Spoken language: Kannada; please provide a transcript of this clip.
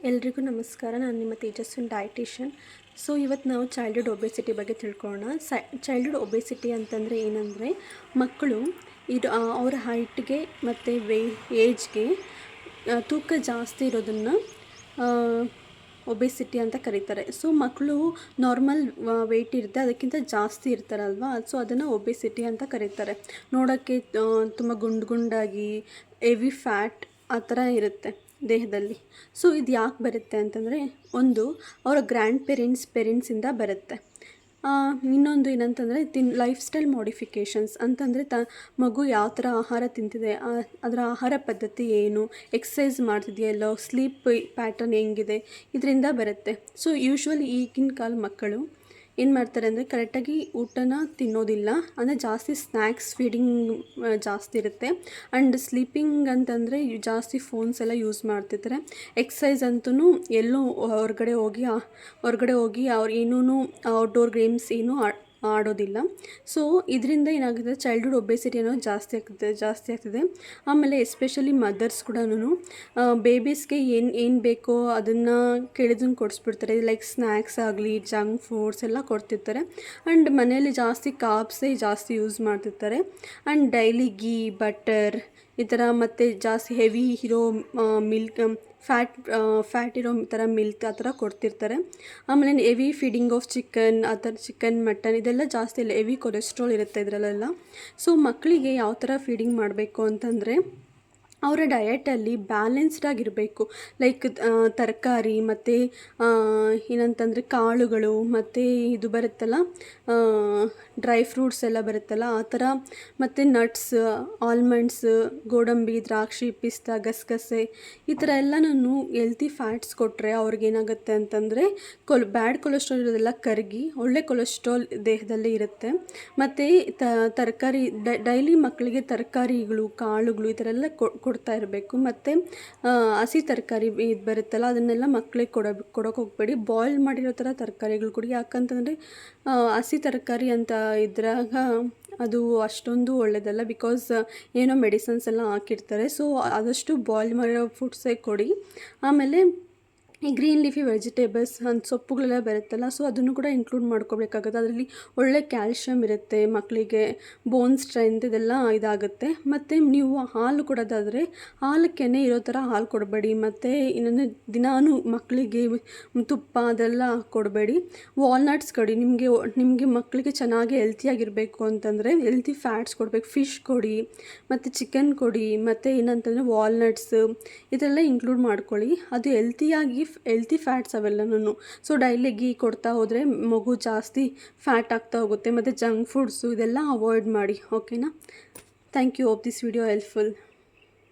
ಎಲ್ರಿಗೂ ನಮಸ್ಕಾರ. ನಾನು ನಿಮ್ಮ ತೇಜಸ್ವಿನ್ ಡಯಟಿಷಿಯನ್. ಸೊ ಇವತ್ತು ನಾವು ಚೈಲ್ಡ್ಹುಡ್ ಒಬೆಸಿಟಿ ಬಗ್ಗೆ ತಿಳ್ಕೊಳ್ಳೋಣ. ಚೈಲ್ಡ್ಹುಡ್ ಒಬೆಸಿಟಿ ಅಂತಂದರೆ ಏನಂದರೆ, ಮಕ್ಕಳು ಅವರ ಹೈಟ್ಗೆ ಮತ್ತು ಏಜ್ಗೆ ತೂಕ ಜಾಸ್ತಿ ಇರೋದನ್ನು ಒಬೆಸಿಟಿ ಅಂತ ಕರೀತಾರೆ. ಸೊ ಮಕ್ಕಳು ನಾರ್ಮಲ್ ವೆಯ್ಟ್ ಇರುತ್ತೆ, ಅದಕ್ಕಿಂತ ಜಾಸ್ತಿ ಇರ್ತಾರಲ್ವ, ಸೊ ಅದನ್ನು ಒಬೆಸಿಟಿ ಅಂತ ಕರೀತಾರೆ. ನೋಡೋಕ್ಕೆ ತುಂಬ ಗುಂಡಾಗಿ ಹೆವಿ ಫ್ಯಾಟ್ ಆ ಥರ ಇರುತ್ತೆ ದೇಹದಲ್ಲಿ. ಸೊ ಇದು ಯಾಕೆ ಬರುತ್ತೆ ಅಂತಂದರೆ, ಒಂದು ಅವರ ಗ್ರ್ಯಾಂಡ್ ಪೇರೆಂಟ್ಸಿಂದ ಬರುತ್ತೆ. ಇನ್ನೊಂದು ಏನಂತಂದರೆ ಲೈಫ್ ಸ್ಟೈಲ್ ಮಾಡಿಫಿಕೇಷನ್ಸ್ ಅಂತಂದರೆ ಮಗು ಯಾವ ಥರ ಆಹಾರ ತಿಂತಿದೆ, ಅದರ ಆಹಾರ ಪದ್ಧತಿ ಏನು, ಎಕ್ಸಸೈಸ್ ಮಾಡ್ತಿದೆಯಲ್ಲೋ, ಸ್ಲೀಪ್ ಪ್ಯಾಟರ್ನ್ ಹೆಂಗಿದೆ, ಇದರಿಂದ ಬರುತ್ತೆ. ಸೊ ಯೂಶ್ವಲಿ ಈಗಿನ ಕಾಲ ಮಕ್ಕಳು ಏನು ಮಾಡ್ತಾರೆ ಅಂದರೆ, ಕರೆಕ್ಟಾಗಿ ಊಟನ ತಿನ್ನೋದಿಲ್ಲ. ಅಂದರೆ ಜಾಸ್ತಿ ಸ್ನ್ಯಾಕ್ಸ್ ಫೀಡಿಂಗ್ ಜಾಸ್ತಿ ಇರುತ್ತೆ. ಆ್ಯಂಡ್ ಸ್ಲೀಪಿಂಗ್ ಅಂತಂದರೆ ಜಾಸ್ತಿ ಫೋನ್ಸ್ ಎಲ್ಲ ಯೂಸ್ ಮಾಡ್ತಿರ್ತಾರೆ. ಎಕ್ಸಸೈಸ್ ಅಂತೂ ಎಲ್ಲೂ ಹೊರಗಡೆ ಹೋಗಿ ಅವ್ರು ಏನೂ ಔಟ್ಡೋರ್ ಗೇಮ್ಸ್ ಏನೂ ಆಡೋದಿಲ್ಲ. ಸೊ ಇದರಿಂದ ಏನಾಗುತ್ತೆ, ಚೈಲ್ಡ್ಹುಡ್ ಒಬೆಸಿಟಿ ಅನ್ನೋದು ಜಾಸ್ತಿ ಆಗ್ತಿದೆ. ಆಮೇಲೆ ಎಸ್ಪೆಷಲಿ ಮದರ್ಸ್ ಕೂಡ ಬೇಬೀಸ್ಗೆ ಏನು ಬೇಕೋ ಅದನ್ನು ಕೇಳಿದನ್ನು ಕೊಡಿಸ್ಬಿಡ್ತಾರೆ. ಲೈಕ್ ಸ್ನ್ಯಾಕ್ಸ್ ಆಗಲಿ, ಜಂಕ್ ಫುಡ್ಸ್ ಎಲ್ಲ ಕೊಡ್ತಿರ್ತಾರೆ. ಆ್ಯಂಡ್ ಮನೆಯಲ್ಲಿ ಜಾಸ್ತಿ ಕಾರ್ಬ್ಸೇ ಜಾಸ್ತಿ ಯೂಸ್ ಮಾಡ್ತಿರ್ತಾರೆ. ಆ್ಯಂಡ್ ಡೈಲಿ ಗೀ, ಬಟರ್ ಈ ಥರ, ಮತ್ತು ಜಾಸ್ತಿ ಹೆವಿ ಇರೋ ಮಿಲ್ಕ್, ಫ್ಯಾಟ್ ಇರೋ ಥರ ಮಿಲ್ಕ್ ಆ ಥರ ಕೊಡ್ತಿರ್ತಾರೆ. ಆಮೇಲೆ ಹೆವಿ ಫೀಡಿಂಗ್ ಆಫ್ ಚಿಕನ್, ಆ ಥರ ಚಿಕನ್, ಮಟನ್ ಇದೆಲ್ಲ ಜಾಸ್ತಿ ಹೆವಿ ಕೊಲೆಸ್ಟ್ರಾಲ್ ಇರುತ್ತೆ ಇದರಲ್ಲೆಲ್ಲ. ಸೊ ಮಕ್ಕಳಿಗೆ ಯಾವ ಥರ ಫೀಡಿಂಗ್ ಮಾಡಬೇಕು ಅಂತಂದರೆ, ಅವರ ಡಯಟಲ್ಲಿ ಬ್ಯಾಲೆನ್ಸ್ಡಾಗಿರಬೇಕು. ಲೈಕ್ ತರಕಾರಿ ಮತ್ತು ಏನಂತಂದರೆ ಕಾಳುಗಳು, ಮತ್ತು ಇದು ಬರುತ್ತಲ್ಲ ಡ್ರೈ ಫ್ರೂಟ್ಸ್ ಎಲ್ಲ ಬರುತ್ತಲ್ಲ ಆ ಥರ, ಮತ್ತು ನಟ್ಸ್, ಆಲ್ಮಂಡ್ಸ್, ಗೋಡಂಬಿ, ದ್ರಾಕ್ಷಿ, ಪಿಸ್ತಾ, ಗಸಗಸೆ ಈ ಥರ ಎಲ್ಲ ನಾನು ಹೆಲ್ತಿ ಫ್ಯಾಟ್ಸ್ ಕೊಟ್ಟರೆ ಅವ್ರಿಗೇನಾಗುತ್ತೆ ಅಂತಂದರೆ ಬ್ಯಾಡ್ ಕೊಲೆಸ್ಟ್ರಾಲ್ ಇರೋದೆಲ್ಲ ಕರಗಿ ಒಳ್ಳೆ ಕೊಲೆಸ್ಟ್ರಾಲ್ ದೇಹದಲ್ಲಿ ಇರುತ್ತೆ. ಮತ್ತು ತರಕಾರಿ ಡೈಲಿ ಮಕ್ಕಳಿಗೆ ತರಕಾರಿಗಳು, ಕಾಳುಗಳು ಈ ಥರ ಎಲ್ಲ ಕೊಡ್ತಾ ಇರಬೇಕು. ಮತ್ತು ಹಸಿ ತರಕಾರಿ ಇದು ಬರುತ್ತಲ್ಲ ಅದನ್ನೆಲ್ಲ ಮಕ್ಕಳಿಗೆ ಕೊಡೋಕೆ ಹೋಗಬೇಡಿ. ಬಾಯ್ಲ್ ಮಾಡಿರೋ ಥರ ತರಕಾರಿಗಳು ಕೊಡಿ. ಯಾಕಂತಂದರೆ ಹಸಿ ತರಕಾರಿ ಅಂತ ಇದ್ರಾಗ ಅದು ಅಷ್ಟೊಂದು ಒಳ್ಳೆಯದಲ್ಲ, ಬಿಕಾಸ್ ಏನೋ ಮೆಡಿಸನ್ಸ್ ಎಲ್ಲ ಹಾಕಿರ್ತಾರೆ. ಸೊ ಆದಷ್ಟು ಬಾಯ್ಲ್ ಮಾಡಿರೋ ಫುಡ್ಸೇ ಕೊಡಿ. ಆಮೇಲೆ ಈ ಗ್ರೀನ್ ಲೀಫಿ ವೆಜಿಟೇಬಲ್ಸ್ ಅಂತ ಸೊಪ್ಪುಗಳೆಲ್ಲ ಬರುತ್ತಲ್ಲ, ಸೊ ಅದನ್ನು ಕೂಡ ಇನ್ಕ್ಲೂಡ್ ಮಾಡ್ಕೋಬೇಕಾಗುತ್ತೆ. ಅದರಲ್ಲಿ ಒಳ್ಳೆ ಕ್ಯಾಲ್ಶಿಯಮ್ ಇರುತ್ತೆ, ಮಕ್ಕಳಿಗೆ ಬೋನ್ ಸ್ಟ್ರೆಂತ್ ಇದೆಲ್ಲ ಇದಾಗುತ್ತೆ. ಮತ್ತು ನೀವು ಹಾಲು ಕೊಡೋದಾದರೆ ಹಾಲಕ್ಕೆ ಇರೋ ಥರ ಹಾಲು ಕೊಡಬೇಡಿ. ಮತ್ತು ಇನ್ನೊಂದು ದಿನಾನು ಮಕ್ಕಳಿಗೆ ತುಪ್ಪ ಅದೆಲ್ಲ ಕೊಡಬೇಡಿ. ವಾಲ್ನಟ್ಸ್ ಕೊಡಿ. ನಿಮಗೆ ಮಕ್ಕಳಿಗೆ ಚೆನ್ನಾಗಿ ಹೆಲ್ತಿಯಾಗಿರಬೇಕು ಅಂತಂದರೆ ಹೆಲ್ತಿ ಫ್ಯಾಟ್ಸ್ ಕೊಡಬೇಕು. ಫಿಶ್ ಕೊಡಿ, ಮತ್ತು ಚಿಕನ್ ಕೊಡಿ, ಮತ್ತು ಏನಂತಂದರೆ ವಾಲ್ನಟ್ಸ್ ಇದೆಲ್ಲ ಇನ್ಕ್ಲೂಡ್ ಮಾಡ್ಕೊಳ್ಳಿ. ಅದು ಹೆಲ್ತಿ ಫ್ಯಾಟ್ಸ್ ಅವೆಲ್ಲನೂ. ಸೊ ಡೈಲಿ ಗೀ ಕೊಡ್ತಾ ಹೋದರೆ ಮಗು ಜಾಸ್ತಿ ಫ್ಯಾಟ್ ಆಗ್ತಾ ಹೋಗುತ್ತೆ. ಮತ್ತು ಜಂಕ್ ಫುಡ್ಸು ಇದೆಲ್ಲ ಅವಾಯ್ಡ್ ಮಾಡಿ. ಓಕೆನಾ? Thank you. Hope this video helpful.